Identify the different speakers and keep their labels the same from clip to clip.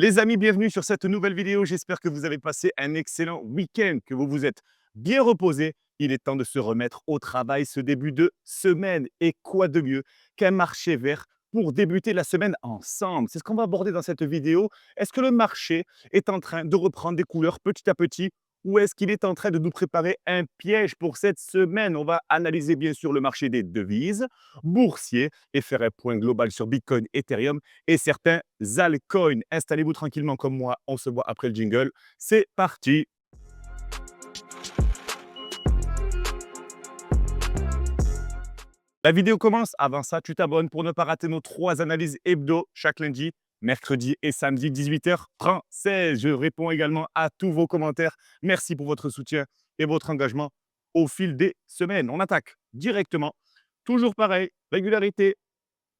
Speaker 1: Les amis, bienvenue sur cette nouvelle vidéo. J'espère que vous avez passé un excellent week-end, que vous vous êtes bien reposé. Il est temps de se remettre au travail ce début de semaine. Et quoi de mieux qu'un marché vert pour débuter la semaine ensemble? C'est ce qu'on va aborder dans cette vidéo. Est-ce que le marché est en train de reprendre des couleurs petit à petit ou est-ce qu'il est en train de nous préparer un piège pour cette semaine? On va analyser bien sûr le marché des devises, boursier et faire un point global sur Bitcoin, Ethereum et certains altcoins. Installez-vous tranquillement comme moi, on se voit après le jingle. C'est parti. La vidéo commence. Avant ça, tu t'abonnes pour ne pas rater nos 3 analyses hebdo chaque lundi, mercredi et samedi 18h française. Je réponds également à tous vos commentaires. Merci pour votre soutien et votre engagement au fil des semaines. On attaque directement. Toujours pareil, régularité,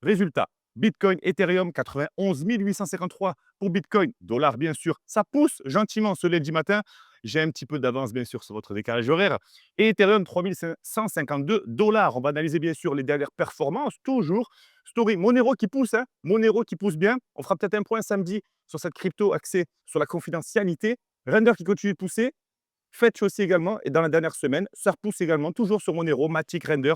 Speaker 1: résultat, Bitcoin, Ethereum, 91 853 pour Bitcoin, dollar bien sûr. Ça pousse gentiment ce lundi matin. J'ai un petit peu d'avance bien sûr sur votre décalage horaire. Et Ethereum, 3152 dollars. On va analyser bien sûr les dernières performances. Toujours Story, Monero qui pousse, hein. Monero qui pousse bien. On fera peut-être un point samedi sur cette crypto axée sur la confidentialité. Render qui continue de pousser. Fetch aussi également. Et dans la dernière semaine, ça repousse également, toujours sur Monero, Matic, Render,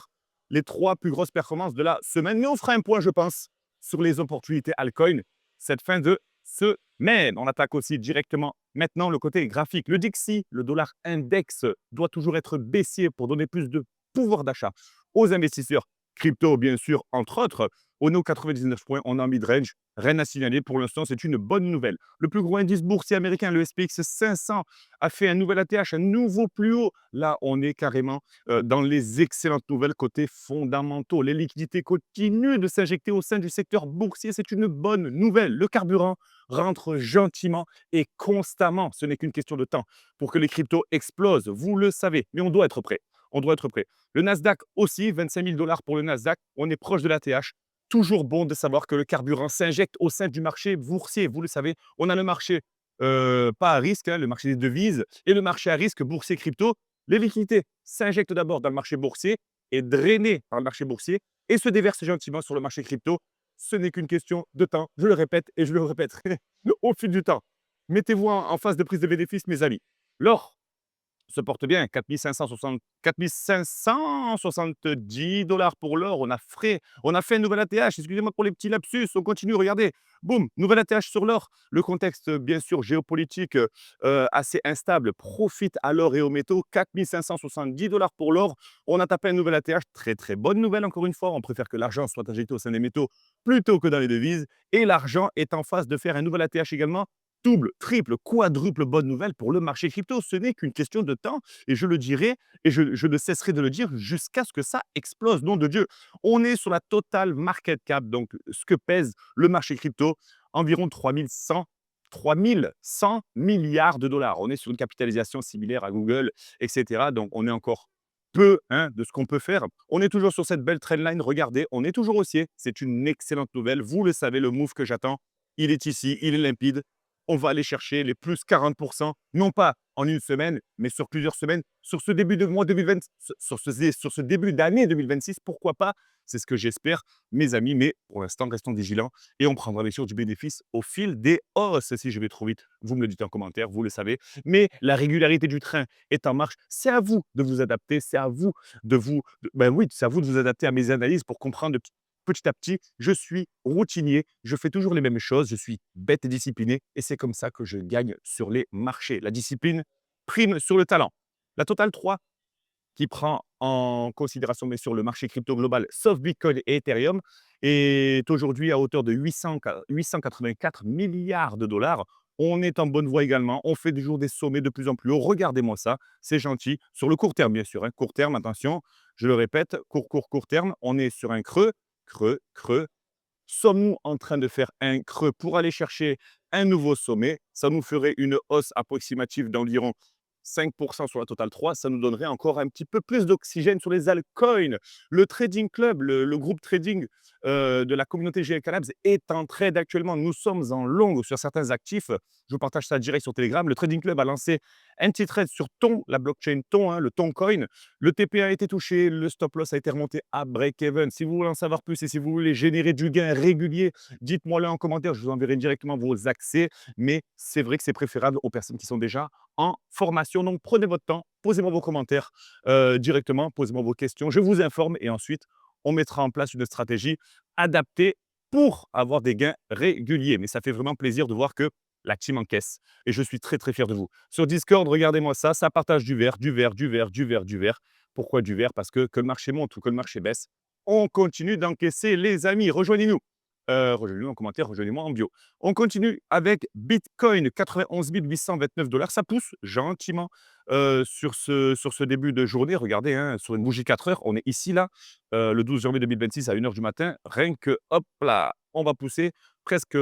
Speaker 1: les 3 plus grosses performances de la semaine. Mais on fera un point, je pense, sur les opportunités altcoin cette fin de semaine. On attaque aussi directement maintenant le côté graphique. Le Dixie, le dollar index, doit toujours être baissier pour donner plus de pouvoir d'achat aux investisseurs crypto, bien sûr, entre autres. On est aux 99 points, on est en mid-range. Rien à signaler pour l'instant, c'est une bonne nouvelle. Le plus gros indice boursier américain, le SPX 500, a fait un nouvel ATH, un nouveau plus haut. Là, on est carrément dans les excellentes nouvelles côté fondamentaux. Les liquidités continuent de s'injecter au sein du secteur boursier. C'est une bonne nouvelle. Le carburant rentre gentiment et constamment. Ce n'est qu'une question de temps pour que les cryptos explosent. Vous le savez, mais on doit être prêt. On doit être prêt. Le Nasdaq aussi, 25 000 dollars pour le Nasdaq. On est proche de l'ATH. Toujours bon de savoir que le carburant s'injecte au sein du marché boursier. Vous le savez, on a le marché pas à risque, hein, le marché des devises, et le marché à risque boursier crypto. Les liquidités s'injectent d'abord dans le marché boursier et drainées par le marché boursier et se déversent gentiment sur le marché crypto. Ce n'est qu'une question de temps. Je le répète et je le répéterai au fil du temps. Mettez-vous en phase de prise de bénéfice, mes amis. L'or se porte bien, 4 570 dollars pour l'or. On a fait un nouvel ATH. Excusez-moi pour les petits lapsus. On continue, regardez. Boum, nouvel ATH sur l'or. Le contexte, bien sûr, géopolitique assez instable profite à l'or et aux métaux. 4 570 dollars pour l'or. On a tapé un nouvel ATH. Très, très bonne nouvelle, encore une fois. On préfère que l'argent soit injecté au sein des métaux plutôt que dans les devises. Et l'argent est en phase de faire un nouvel ATH également. Double, triple, quadruple bonne nouvelle pour le marché crypto. Ce n'est qu'une question de temps et je le dirai et je ne cesserai de le dire jusqu'à ce que ça explose. Nom de Dieu, on est sur la total market cap, donc ce que pèse le marché crypto, environ 3100 milliards de dollars. On est sur une capitalisation similaire à Google, etc. Donc, on est encore peu hein, de ce qu'on peut faire. On est toujours sur cette belle trendline. Regardez, on est toujours haussier. C'est une excellente nouvelle. Vous le savez, le move que j'attends, il est ici, il est limpide. On va aller chercher les plus 40%, non pas en une semaine, mais sur plusieurs semaines, sur ce début de mois 2020, sur ce début d'année 2026, pourquoi pas? C'est ce que j'espère, mes amis, mais pour l'instant, restons vigilants et on prendra bien sûr du bénéfice au fil des hausses. Si je vais trop vite, vous me le dites en commentaire, vous le savez. Mais la régularité du train est en marche. C'est à vous de vous adapter, c'est à vous ben oui, c'est à vous de vous adapter à mes analyses pour comprendre petit à petit, je suis routinier, je fais toujours les mêmes choses, je suis bête et discipliné et c'est comme ça que je gagne sur les marchés. La discipline prime sur le talent. La Total 3 qui prend en considération bien sûr le marché crypto global, sauf Bitcoin et Ethereum, est aujourd'hui à hauteur de 884 milliards de dollars. On est en bonne voie également. On fait toujours des sommets de plus en plus hauts. Regardez-moi ça, c'est gentil. Sur le court terme, bien sûr. Hein. Court terme, attention, je le répète, court terme, on est sur un creux, creux. Sommes-nous en train de faire un creux pour aller chercher un nouveau sommet? Ça nous ferait une hausse approximative d'environ 5% sur la Total 3, ça nous donnerait encore un petit peu plus d'oxygène sur les altcoins. Le Trading Club, le groupe trading de la communauté GLK Labs est en trade actuellement. Nous sommes en long sur certains actifs. Je vous partage ça direct sur Telegram. Le Trading Club a lancé un petit trade sur Ton, la blockchain Ton, hein, le Toncoin. Le TP a été touché, le stop loss a été remonté à break-even. Si vous voulez en savoir plus et si vous voulez générer du gain régulier, dites-moi-le en commentaire. Je vous enverrai directement vos accès. Mais c'est vrai que c'est préférable aux personnes qui sont déjà en formation. Donc, prenez votre temps, posez-moi vos commentaires directement, posez-moi vos questions. Je vous informe et ensuite, on mettra en place une stratégie adaptée pour avoir des gains réguliers. Mais ça fait vraiment plaisir de voir que la team encaisse. Et je suis très, très fier de vous. Sur Discord, regardez-moi ça, ça partage du vert, du vert, du vert, du vert, du vert. Pourquoi du vert? Parce que le marché monte ou que le marché baisse, on continue d'encaisser, les amis. Rejoignez-nous. Rejoignez-nous en commentaire, rejoignez-moi en bio. On continue avec Bitcoin, 91 829 $. Ça pousse gentiment sur ce début de journée. Regardez, hein, sur une bougie 4 heures, on est ici, là, le 12 janvier 2026 à 1 heure du matin. Rien que, hop là, on va pousser presque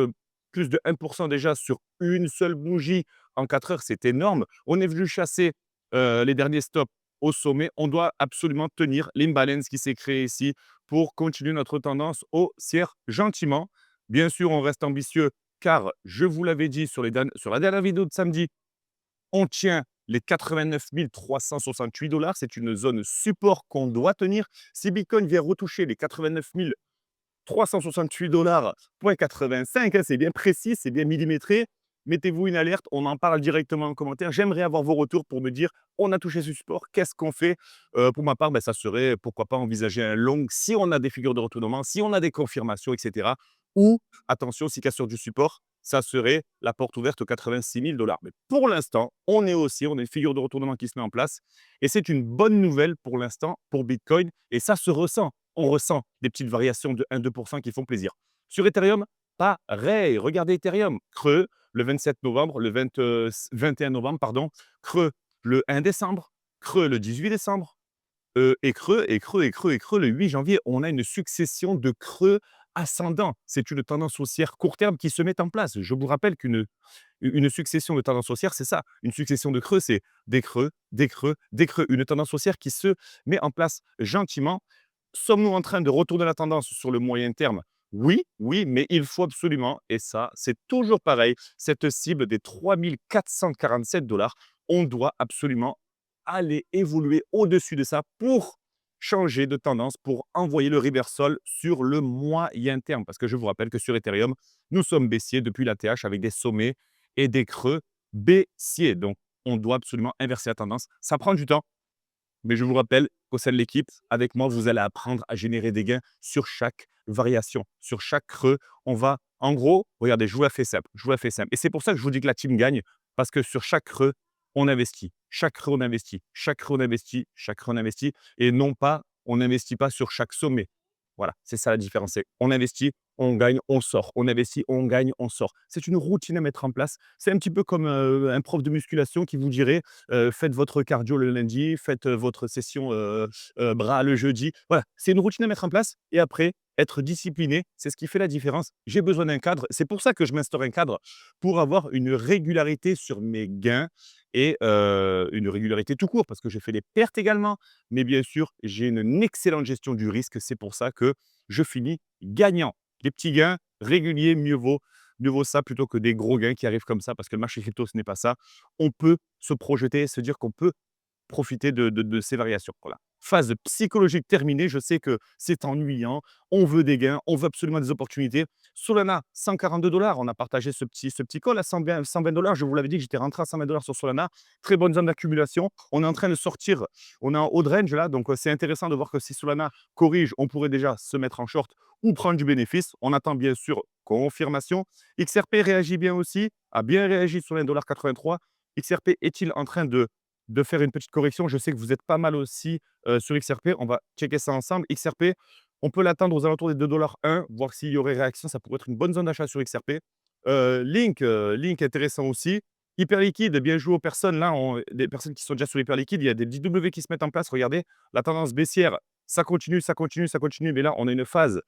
Speaker 1: plus de 1% déjà sur une seule bougie en 4 heures. C'est énorme. On est venu chasser les derniers stops au sommet. On doit absolument tenir l'imbalance qui s'est créé ici pour continuer notre tendance haussière gentiment. Bien sûr, on reste ambitieux car je vous l'avais dit sur la dernière vidéo de samedi, on tient les 89 368 $. C'est une zone support qu'on doit tenir. Si Bitcoin vient retoucher les 89 368 $,85, hein, c'est bien précis, c'est bien millimétré. Mettez-vous une alerte, on en parle directement en commentaire. J'aimerais avoir vos retours pour me dire, on a touché ce support, qu'est-ce qu'on fait? Pour ma part, ben, ça serait, pourquoi pas, envisager un long si on a des figures de retournement, si on a des confirmations, etc. Ou, attention, si cassure du support, ça serait la porte ouverte aux 86 000 $. Mais pour l'instant, on est aussi, on a une figure de retournement qui se met en place. Et c'est une bonne nouvelle pour l'instant pour Bitcoin. Et ça se ressent. On ressent des petites variations de 1-2% qui font plaisir. Sur Ethereum, pareil. Regardez Ethereum, creux le 27 novembre, le 21 novembre, pardon, creux le 1 décembre, creux le 18 décembre, et creux, et creux, et creux, et creux le 8 janvier. On a une succession de creux ascendants. C'est une tendance haussière court terme qui se met en place. Je vous rappelle une succession de tendances haussières, c'est ça. Une succession de creux, c'est des creux, des creux, des creux. Une tendance haussière qui se met en place gentiment. Sommes-nous en train de retourner la tendance sur le moyen terme? Oui, oui, mais il faut absolument, et ça, c'est toujours pareil, cette cible des 3 447 $, on doit absolument aller évoluer au-dessus de ça pour changer de tendance, pour envoyer le reversal sur le moyen terme. Parce que je vous rappelle que sur Ethereum, nous sommes baissiers depuis la TH avec des sommets et des creux baissiers. Donc, on doit absolument inverser la tendance. Ça prend du temps, mais je vous rappelle qu'au sein de l'équipe, avec moi, vous allez apprendre à générer des gains sur chaque variation, sur chaque creux. On va, en gros, regardez, je vous la fais simple, je vous la fais simple. Et c'est pour ça que je vous dis que la team gagne, parce que sur chaque creux, on investit. Chaque creux, on investit. Chaque creux, on investit. Chaque creux, on investit. Et non pas, on n'investit pas sur chaque sommet. Voilà, c'est ça la différence. C'est on investit, on gagne, on sort. On investit, on gagne, on sort. C'est une routine à mettre en place. C'est un petit peu comme un prof de musculation qui vous dirait faites votre cardio le lundi, faites votre session bras le jeudi. Voilà, c'est une routine à mettre en place. Et après, être discipliné, c'est ce qui fait la différence. J'ai besoin d'un cadre. C'est pour ça que je m'instaure un cadre pour avoir une régularité sur mes gains et une régularité tout court parce que j'ai fait des pertes également. Mais bien sûr, j'ai une excellente gestion du risque. C'est pour ça que je finis gagnant. Des petits gains réguliers, mieux vaut ça plutôt que des gros gains qui arrivent comme ça parce que le marché crypto, ce n'est pas ça. On peut se projeter, se dire qu'on peut profiter de ces variations. Voilà. Phase psychologique terminée. Je sais que c'est ennuyant. On veut des gains. On veut absolument des opportunités. Solana, 142 $. On a partagé ce petit call à 120 $. Je vous l'avais dit que j'étais rentré à 120 $ sur Solana. Très bonne zone d'accumulation. On est en train de sortir. On est en haut de range là. Donc, c'est intéressant de voir que si Solana corrige, on pourrait déjà se mettre en short ou prendre du bénéfice. On attend bien sûr confirmation. XRP réagit bien aussi. A bien réagi sur les 1,83 $. XRP est-il en train de faire une petite correction? Je sais que vous êtes pas mal aussi sur XRP. On va checker ça ensemble. XRP, on peut l'atteindre aux alentours des 2,1 $, voir s'il y aurait réaction. Ça pourrait être une bonne zone d'achat sur XRP. Link intéressant aussi. Hyper liquide, bien joué aux personnes. Là, des personnes qui sont déjà sur hyper liquide. Il y a des W qui se mettent en place. Regardez, la tendance baissière ça continue, ça continue, ça continue. Mais là, on a une phase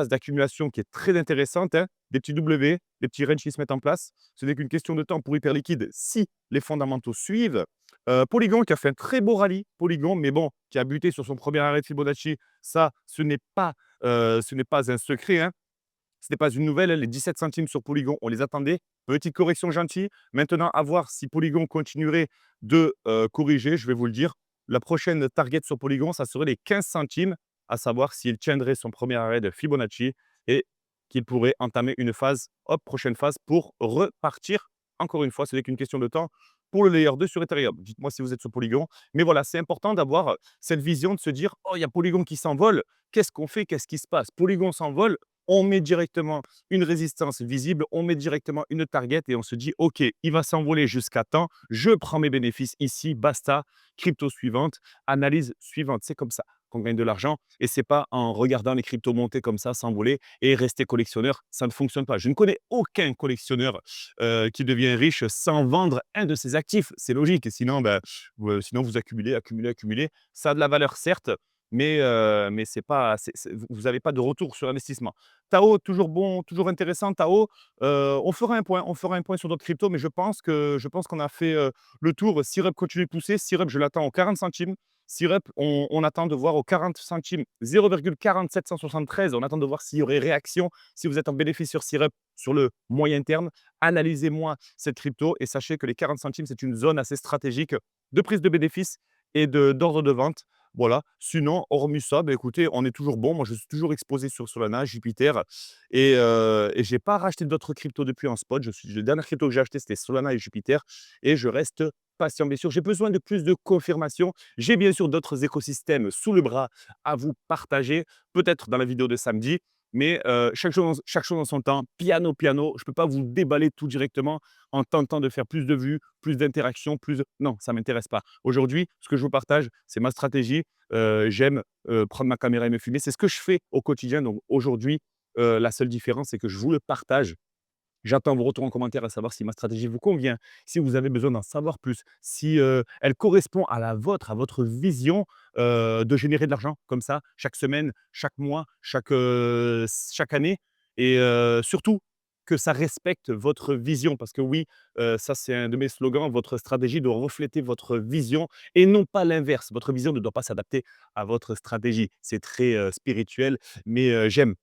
Speaker 1: d'accumulation qui est très intéressante, hein. Des petits W, des petits ranges qui se mettent en place. Ce n'est qu'une question de temps pour Hyperliquide si les fondamentaux suivent. Polygon qui a fait un très beau rallye, Polygon, mais bon, qui a buté sur son premier arrêt de Fibonacci. Ça, ce n'est pas un secret, hein. Ce n'est pas une nouvelle, hein, les 17 centimes sur Polygon, on les attendait. Petite correction gentille. Maintenant, à voir si Polygon continuerait de corriger, je vais vous le dire. La prochaine target sur Polygon, ça serait les 15 centimes, à savoir s'il tiendrait son premier arrêt de Fibonacci et qu'il pourrait entamer une phase, hop, prochaine phase pour repartir. Encore une fois, ce n'est qu'une question de temps pour le layer 2 sur Ethereum. Dites-moi si vous êtes sur Polygon. Mais voilà, c'est important d'avoir cette vision de se dire, oh, il y a Polygon qui s'envole. Qu'est-ce qu'on fait? Qu'est-ce qui se passe? Polygon s'envole, on met directement une résistance visible, on met directement une target et on se dit, OK, il va s'envoler jusqu'à temps, je prends mes bénéfices ici, basta, crypto suivante, analyse suivante. C'est comme ça qu'on gagne de l'argent et c'est pas en regardant les cryptos monter comme ça, s'envoler et rester collectionneur. Ça ne fonctionne pas. Je ne connais aucun collectionneur qui devient riche sans vendre un de ses actifs. C'est logique. Sinon, ben, sinon, vous accumulez, accumulez, accumulez. Ça a de la valeur, certes, mais c'est pas, vous n'avez pas de retour sur investissement. Tao, toujours bon, toujours intéressant. Tao, on fera un point sur d'autres cryptos, mais je pense qu'on a fait le tour. Syrup continue de pousser. Syrup, je l'attends aux 40 centimes. Syrup, on attend de voir aux 40 centimes, 0,4773. On attend de voir s'il y aurait réaction. Si vous êtes en bénéfice sur Syrup sur le moyen terme, analysez-moi cette crypto et sachez que les 40 centimes, c'est une zone assez stratégique de prise de bénéfice et d'ordre de vente. Voilà. Sinon, hormis ça, bah, écoutez, on est toujours bon. Moi, je suis toujours exposé sur Solana, Jupiter et j'ai pas racheté d'autres cryptos depuis en spot. Le dernier crypto que j'ai acheté, c'était Solana et Jupiter et je reste patient, bien sûr. J'ai besoin de plus de confirmation. J'ai bien sûr d'autres écosystèmes sous le bras à vous partager, peut-être dans la vidéo de samedi, mais chaque chose en son temps, piano, piano. Je ne peux pas vous déballer tout directement en tentant de faire plus de vues, plus d'interactions, plus de... Non, ça ne m'intéresse pas. Aujourd'hui, ce que je vous partage, c'est ma stratégie. J'aime prendre ma caméra et me filmer. C'est ce que je fais au quotidien. Donc aujourd'hui, la seule différence, c'est que je vous le partage. J'attends vos retours en commentaire à savoir si ma stratégie vous convient, si vous avez besoin d'en savoir plus, si elle correspond à la vôtre, à votre vision de générer de l'argent comme ça, chaque semaine, chaque mois, chaque année. Et surtout, que ça respecte votre vision. Parce que oui, ça c'est un de mes slogans, votre stratégie doit refléter votre vision et non pas l'inverse. Votre vision ne doit pas s'adapter à votre stratégie. C'est très spirituel, mais j'aime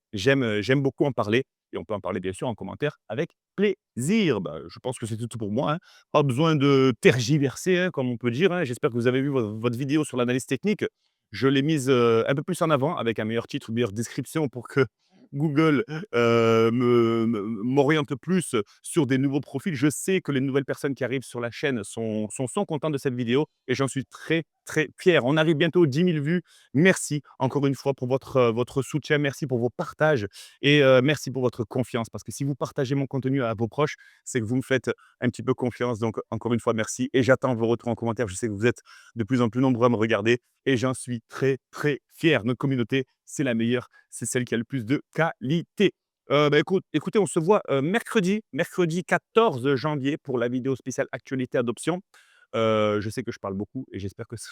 Speaker 1: beaucoup en parler et on peut en parler bien sûr en commentaire avec plaisir. Bah, je pense que c'est tout pour moi, hein. Pas besoin de tergiverser, hein, comme on peut dire, hein. J'espère que vous avez vu votre vidéo sur l'analyse technique. Je l'ai mise un peu plus en avant avec un meilleur titre, une meilleure description pour que Google m'oriente plus sur des nouveaux profils. Je sais que les nouvelles personnes qui arrivent sur la chaîne sont contentes de cette vidéo et j'en suis très, très fier. On arrive bientôt aux 10 000 vues. Merci encore une fois pour votre soutien. Merci pour vos partages et merci pour votre confiance. Parce que si vous partagez mon contenu à vos proches, c'est que vous me faites un petit peu confiance. Donc, encore une fois, merci. Et j'attends vos retours en commentaire. Je sais que vous êtes de plus en plus nombreux à me regarder et j'en suis très, très fier. Notre communauté, c'est la meilleure. C'est celle qui a le plus de qualité. Bah, écoutez, on se voit mercredi 14 janvier pour la vidéo spéciale actualité adoption. Je sais que je parle beaucoup et j'espère que ça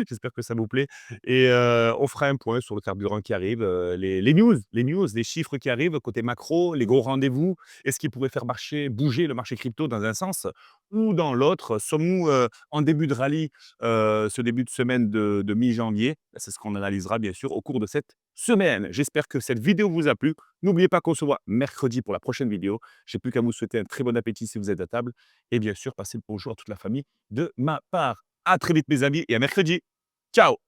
Speaker 1: j'espère que ça vous plaît et on fera un point sur le carburant qui arrive, les news, les chiffres qui arrivent côté macro, les gros rendez-vous. Est-ce qui pourrait faire bouger le marché crypto dans un sens ou dans l'autre? Sommes-nous, en début de rallye, ce début de semaine de mi-janvier? C'est ce qu'on analysera bien sûr au cours de cette semaine. J'espère que cette vidéo vous a plu. N'oubliez pas qu'on se voit mercredi pour la prochaine vidéo. J'ai plus qu'à vous souhaiter un très bon appétit si vous êtes à table et bien sûr, passez le bonjour à toute la famille de ma part. À très vite mes amis et à mercredi. Ciao!